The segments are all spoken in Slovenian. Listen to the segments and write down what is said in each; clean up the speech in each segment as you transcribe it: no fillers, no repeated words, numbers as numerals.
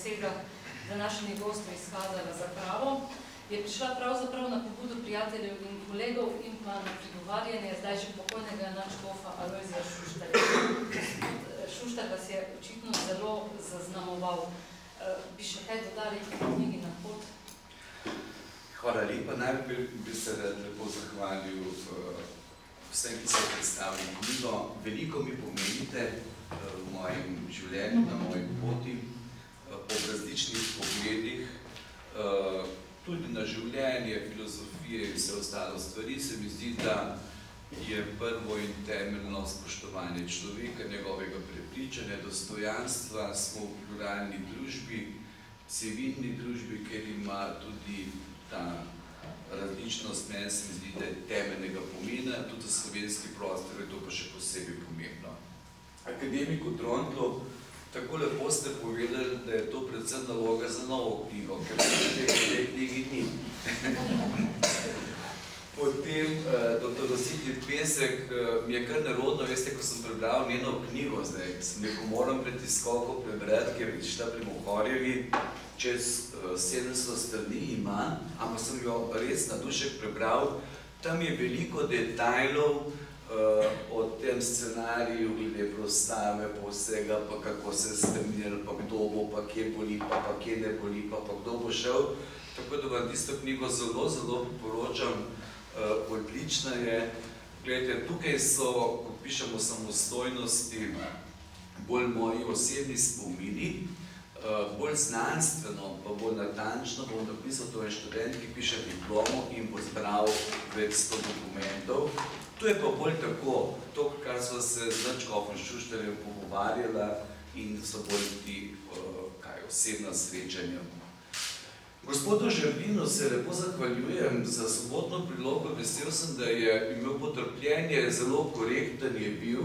vsega današnjih gostov izkazala za pravo, je prišla pravzaprav na pobudo prijateljev in kolegov in pa na prigovarjanje zdaj že pokojnega nadškofa Alojzija Šuštarja. Šuštar vas je očitno zelo zaznamoval. Bi še kaj dodali k knjigi Na pot? Hvala lepa. Najprej bi se rad lepo zahvalil vsem, ki so predstavili knjigo. Veliko mi pomenite v mojem življenju, na moji poti, po različnih pogledih, tudi na življenje, filozofije in vse ostalo stvari. Se mi zdi, da je prvo in temeljno spoštovanje človeka, njegovega prepričanja, dostojanstva. Smo v pluralni družbi, civilni družbi, ker ima tudi ta različnost, meni se mi zdi, da je temeljnega pomena, tudi za slovenski prostor je to pa še posebej pomembno. Akademiku Trontlju, tako lepo ste povedali, da je to predvsem naloga za novo knjigo, ker v tej knjigi ni. Potem, dr. Rositi Pesek, mi je kar nerodno, veste, ko sem prebral njeno knjigo zdaj, sem neko moram pred tiskovko prebrati, ker je šla pri Mohorjevi, čez 700 strani ima, ampak sem jo res na dušek prebral. Tam je veliko detajlov o tem scenariju, glede prostave, po vsega, pa kako se je spremenilo, pa kdo bo, pa kje boli, pa kje ne boli, pa kdo bo šel. Tako da vam tisto knjigo zelo, zelo priporočam. Odlična je. Gledajte, tukaj so, ko pišemo samostojnosti, bolj moji osebni spomini, bolj znanstveno, pa bolj natančno bom napisal, to je študent, ki piše diplomo in bo zbral več 100 dokumentov. To je pa bolj tako, to, kar so se z nadškofom Šuštarjem pogovarjala in so bolj ti osebna srečanja. Gospodu Žerbinu se lepo zahvaljujem za sobotno prilogo. Vesel sem, da je imel potrpljenje, zelo korekten je bil,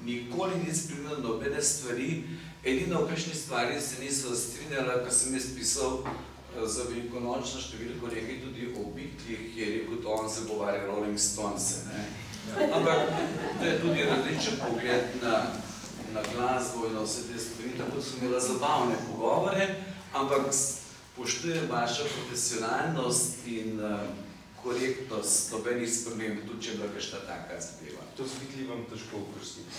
nikoli ni spremenil nobene stvari. Edino v kakšni stvari se niso strinjala, ko sem jaz pisal za velikonočno številko nekaj tudi o Beatlih, je rekel, da on zagovarja Rolling Stones. Ampak to je tudi različen pogled na glasbo in na vse te stvari, tako so imela zabavne pogovore, ampak poštujem vašo profesionalnost in korektnost, nobenih sprememb, tudi če je bila kakšna taka zadeva. To z Beatli vam težko oprostiti.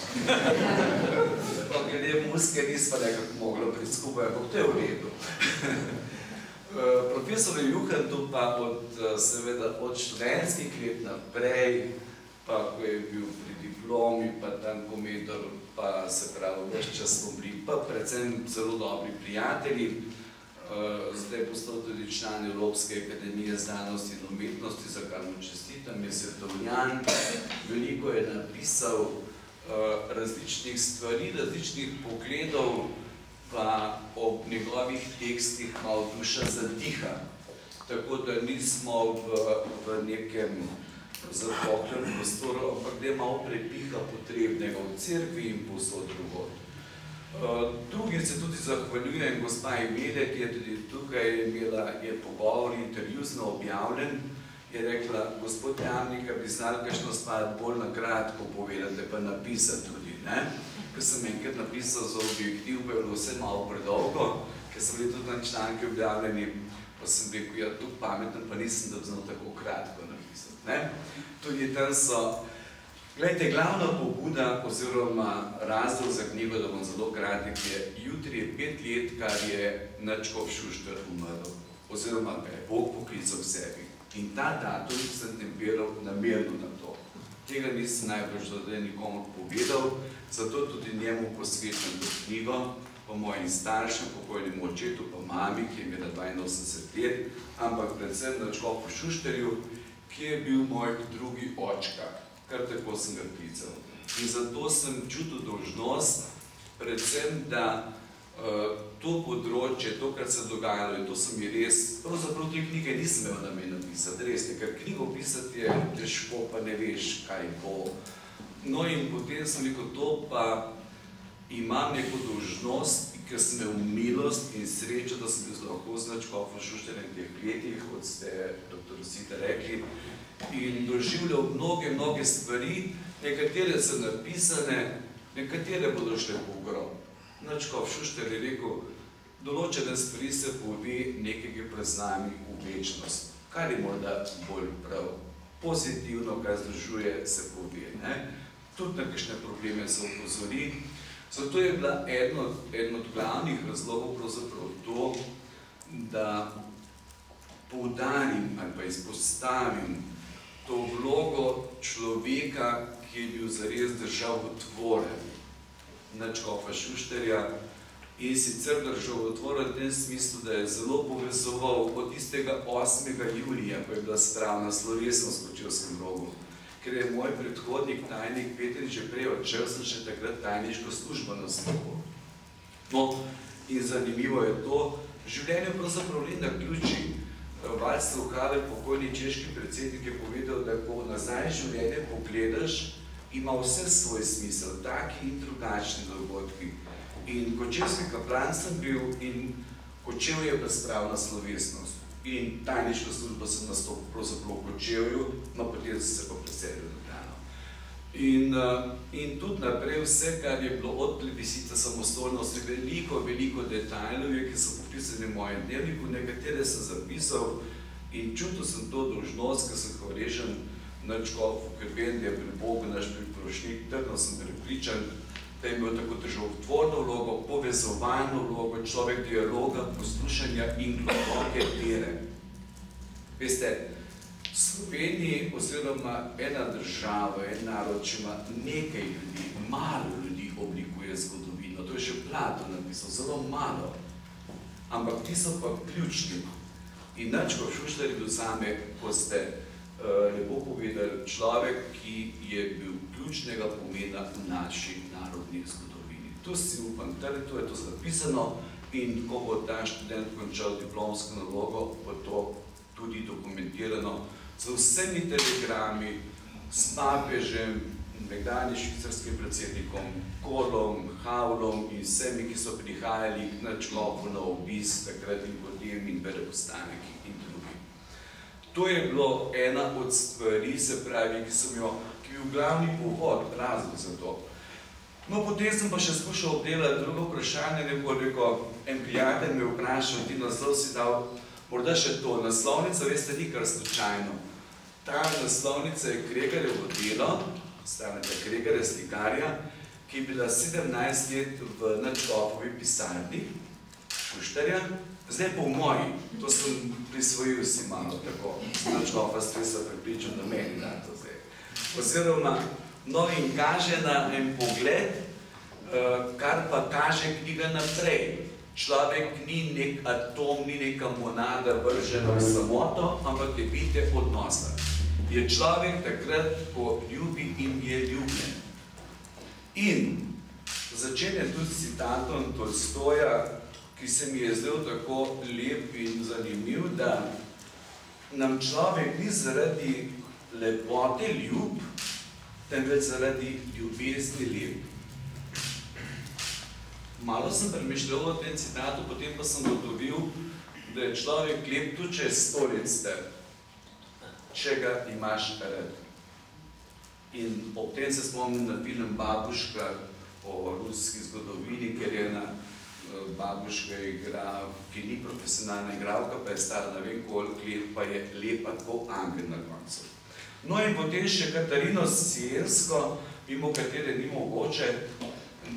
Pa glede muske nismo nekako moglo priti skupaj, ampak to je v redu. Profesor Juhantu pa seveda od študentskih let naprej, pa ko je bil pri diplomi, pa tam komentor, pa se pravi, več čas smo bili, pa predvsem zelo dobri prijatelji. Zdaj postal tudi član Evropske akademije znanosti in umetnosti, za kar mu čestitam, je svetovljan. Veliko je napisal različnih stvari, različnih pogledov, pa ob njegovih tekstih malo duša zadiha. Tako da nismo v nekem zapoklem prostoru, ampak da je malo prepiha potrebnega v cerkvi in povsod drugod. Drugim se tudi zahvaljujem, gospa Emile, ki je tudi tukaj imela, je pogovor, intervju z njo objavljen, je rekla, gospod Jamnika, bi znali kakšno stvar bolj na kratko povedati, pa napisati tudi, ne? Ko sem enkrat napisal za Objektiv, pa je bilo vse malo predolgo, ker sem bili tudi na članke objavljeni, pa sem rekel, ja, tu pameten, pa nisem, da bi znal tako kratko napisati, ne? Tudi tam so. Glejte, glavna pobuda oziroma razlog za knjigo, da bom zelo kratek, je jutri je 5 let, kar je nadškof Šuštar umrl, oziroma ga je Bog poklical k sebi. In ta datum sem temperal namerno na to. Tega nisem najbolj zdaj nikomu povedal, zato tudi njemu posvečam to knjigo, pa mojim staršem, pokojnim očetu, pa mami, ki je imela 82 let, ampak predvsem nadškofu Šuštarju, ki je bil moj drugi očka. Kar tako sem ga klical. In zato sem čutil dolžnost, predvsem, da to področje, to, kar se je dogajalo, in to sem mi res, pravzaprav te knjige nisem imel namen napisati, res, ker knjigo pisati je težko, pa ne veš, kaj bo. No in potem sem rekel, to pa imam neko dolžnost, ker sem imel milost in srečo, da sem bil lahko z nadškofom Šuštarjem v teh letih, kot ste, dr. Rosita, rekli, in doživljal mnoge stvari, nekatere so napisane, nekatere bodo šle po grob. Nadškof Šuštar je rekel, določene stvari se pove nekaj, ki preznami v večnost, kar je morda bolj prav. Pozitivno, kar združuje, se pove. Tudi na kakšne probleme se opozori. Zato je bila eden od glavnih razlogov pravzaprav to, da poudarim ali pa izpostavim to vlogo človeka, ki je bil zares državotvoren, nadškofa Šuštarja, in sicer državotvoren v tem smislu, da je zelo povezoval od tistega 8. julija, ko je bila spravna slovesnost v Kočevskem Rogu. Ker je moj predhodnik, tajnik Petrič, že prej odšel, sem še takrat tajniško službo nastopil. No, in zanimivo je to, življenje pravzaprav ni na ključi. Václav Havel, pokojni češki predsednik, je povedal, da ko nazaj življenje pogledaš, ima vse svoj smisel, taki in drugačni dogodki. In kočevski kaplan sem bil in Kočev je bila spravna slovesnost. In tajniško službo sem nastopil pravzaprav v Kočevju, no potem sem se pa preselil v Ljubljano. In tudi naprej vse, kar je bilo od plebiscita samostojnosti, veliko detajlov, ki so popisani v mojem dnevniku, nekatere sem zapisal in čutil sem to dolžnost, ker sem hvaležen nadškofu Krben, da je pri Bogu naš priprošnik, trdno sem prepričan, da je imel tako državotvorno vlogo, povezovalno vlogo, človek dialoga, poslušanja in globoke vere. Veste, v Sloveniji oziroma ena država, en narod, če ima nekaj ljudi, malo ljudi oblikuje zgodovino. To je še Platon napisal, zelo malo. Ampak ti so pa ključni. In nadškof Šuštar je bil zame, ko ste lepo povedali, človek, ki je bil ključnega pomena v naši narodni zgodovini. Tu si upam, tu je to zapisano in ko bo ta študent končal diplomsko nalogo, bo to tudi dokumentirano z vsemi telegrami, s papežem, nekdanjim švicarskim predsednikom Kohlom, Havlom in vsemi, ki so prihajali k nadškofu na obisk takrat in potem in veleposlaniki in drugi. To je bilo ena od stvari, se pravi, ki je bil glavni povod, razlog za to. No, potem sem pa še skušal obdelati drugo vprašanje, nekoliko en prijatelj me vprašal, ti naslov si dal, morda še to, naslovnica, veste, ni kar slučajno. Ta naslovnica je Kregarjevo delo, stanete Kregarja, slikarja, ki je bila 17 let v nadškofovi pisarni Šuštarja, zdaj pa v moji, to sem prisvojil si malo tako, nadškofa stresa pripričal, da meni da to zdaj. Oziroma, no in kaže na en pogled, kar pa kaže knjiga naprej. Človek ni nek atom, ni neka monada vržena v samoto, ampak je bitje odnosa. Je človek takrat, ko ljubi in je ljubljen. In začenja tudi s citatom Tolstoja, ki se mi je zdel tako lep in zanimiv, da nam človek ni zaradi lepote ljub, temveč zaradi ljubezni lep. Malo sem premišljal o tem citatu, potem pa sem ugotovil, da je človek lep tudi če je 100 let star, če ga imaš rad. In ob tem se spomnim na film Babuška o ruski zgodovini, ker je ena babuška igra, ki ni profesionalna igralka, pa je stara ne vem koliko let, pa je lepa tako angel na koncu. No in potem še Katarino Sielsko, mimo katere ni mogoče,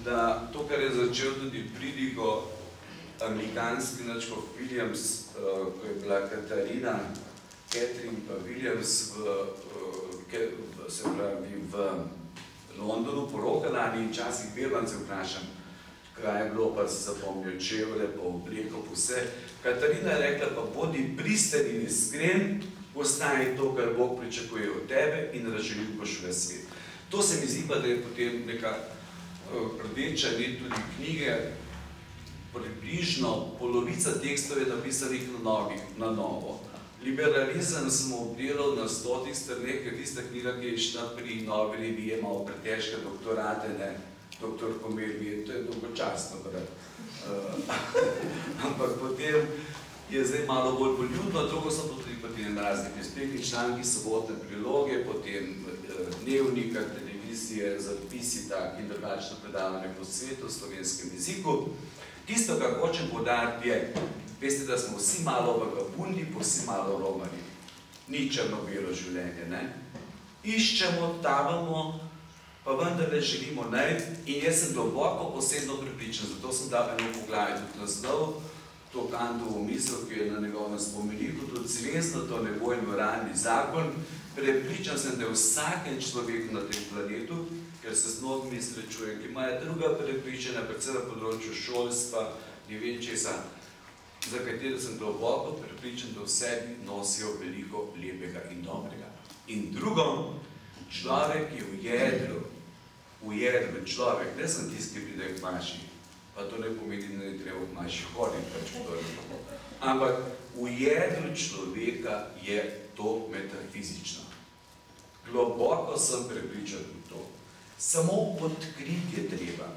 da to, kar je začel tudi pridigo amerikanski nadškof Williams, ko je bila Katarina, Catherine pa Williams v Londonu porokala in včasih Birman se vprašam, kaj je bilo, pa se zapomnil čevlje, pa obleko, pa vse. Katarina je rekla, pa bodi pristen in iskren, ostani to, kar Bog pričakuje od tebe in razželil boš v svet. To se mi zdi pa, da je potem neka rdeča nit tudi knjige, približno polovica tekstov je napisanih na novo. Liberalizem sem obdelal na 100 straneh, ker tista knjiga, ki je šla pri Novi reviji, malo pretežke doktorate, ne, doktor Komelvi, to je dolgočasno, ampak potem je zdaj malo bolj poljudno, drugo so tudi potem razni prispevni članki, sobotne priloge, potem dnevnika, televizije, zapisi, tak in drugačno predavanje po svetu v slovenskem jeziku. Tisto, kar hočem poudariti, je, veste, da smo vsi malo vagabundi, pa vsi malo romani. Ni črno-belo življenje, ne? Iščemo, tavamo, pa vendarle želimo najti in jaz sem globoko osebno prepričan, zato sem dal eno poglavje tudi naslov, to Kantovo misel, ki je na njegovem spomeniku, tudi celestno to nebo in moralni zakon. Prepričan sem, da je vsakem človeku na tem planetu, ker se z mnogimi srečujem, ki imajo druga prepričanja, predvsem na področju šolstva, ne vem česa, za katero sem globoko prepričan, da v sebi nosijo veliko lepega in dobrega. In drugo, človek je v jedru človek, ne sem tisti, ki pride k maši, pa to ne pomeni, da ne treba k maši hoditi, pač to. Ampak v jedru človeka je to metafizično. Globoko sem prepričan v to. Samo odkriti je treba.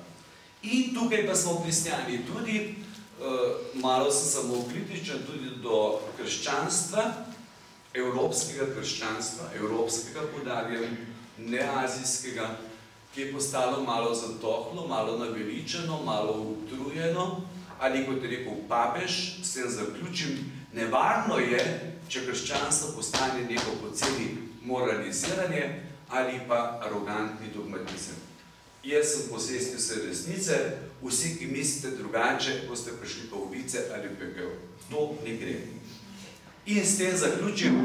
In tukaj pa smo kristjani tudi, malo sem samokritičen tudi do krščanstva, evropskega krščanstva, evropskega poudarjam, ne azijskega, ki je postalo malo zatohlo, malo naveličeno, malo utrujeno, ali kot je rekel papež, s tem zaključim, nevarno je, če krščanstvo postane neko poceni moraliziranje ali pa arogantni dogmatizem. Jaz sem posestil vse resnice, vsi, ki mislite drugače, boste prišli pa v vice ali pekel. To ne gre. In s tem zaključim,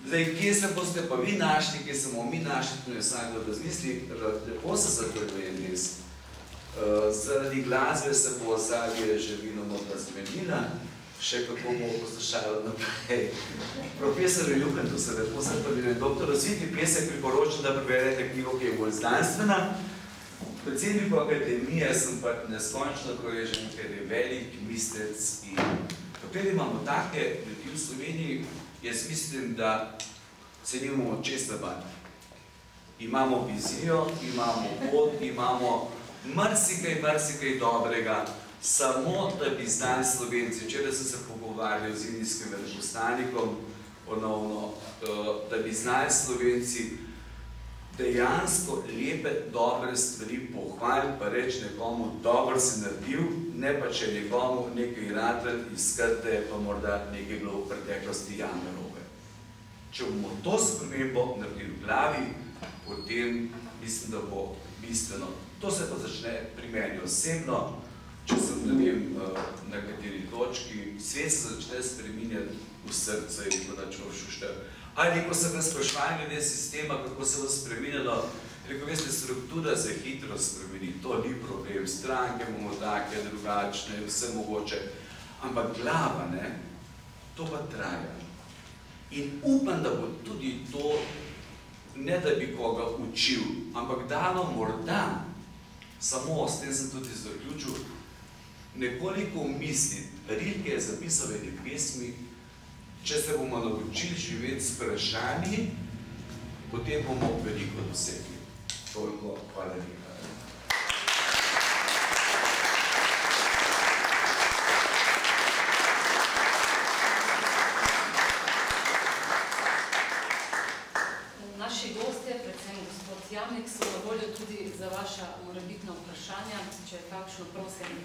zdaj, kje se boste pa vi našli, kje smo mi našli, to je vsakdo razmisli, lepo se zaključujem res. Zaradi glasbe se bo ozadje že vidno zmenila, še kako bomo poslušali naprej. Profesor Ljukan, to se lepo se pravi, doktor Razviti Pesek priporočam, da preberete knjigo, ki je bolj znanstvena. Predsednik akademije sem pa neskončno hvaležen, ker je velik mislec in dokler imamo take ljudi v Sloveniji, jaz mislim, da se nimamo česa bati. Imamo vizijo, imamo pot, imamo marsikaj dobrega, samo da bi znali Slovenci. Včeraj sem se pogovarjal z indijskim veleposlanikom ponovno, da bi znali Slovenci dejansko lepe, dobre stvari pohvaliti, pa reči nekomu, dobro si naredil, ne pa če nekomu nekaj raditi, iskati, pa morda nekaj bilo v preteklosti javne robe. Če bomo to spremembo naredili v glavi, potem mislim, da bo bistveno. To se pa začne pri meni osebno, če sem, ne vem, na kateri točki, svet se začne spreminjati v srce in tako da človek šuštev. Ali ko sem vas sprašval glede sistema, kako se bo spremenilo, rekel, veste, struktura se hitro spremeni, to ni problem, stranke bomo take, drugačne, vse mogoče, ampak glava, ne, to pa traja. In upam, da bo tudi to, ne da bi koga učil, ampak dalo morda, samo s tem sem tudi zaključil, nekoliko misliti. Rilke je zapisal v pesmi, če se bomo naučili živeti s vprašanji, potem bomo veliko dosegli. Toliko, hvala lepa. Naši gostje, predvsem gospod Jamnik, so na voljo tudi za vaša morebitna vprašanja, če je kakšno, prosim.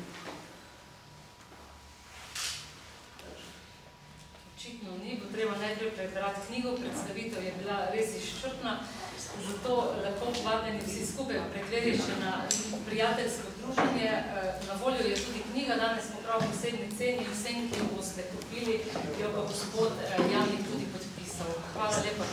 Očitno ni, bo treba najprej prebrati knjigo, predstavitev je bila res izčrpna, zato lepo povabljeni vsi skupaj prekleriče na prijateljsko druženje. Na voljo je tudi knjiga, danes smo prav posebni ceni, vsem, ki jo boste kupili, jo pa gospod Jamnik tudi podpisal. Hvala lepa.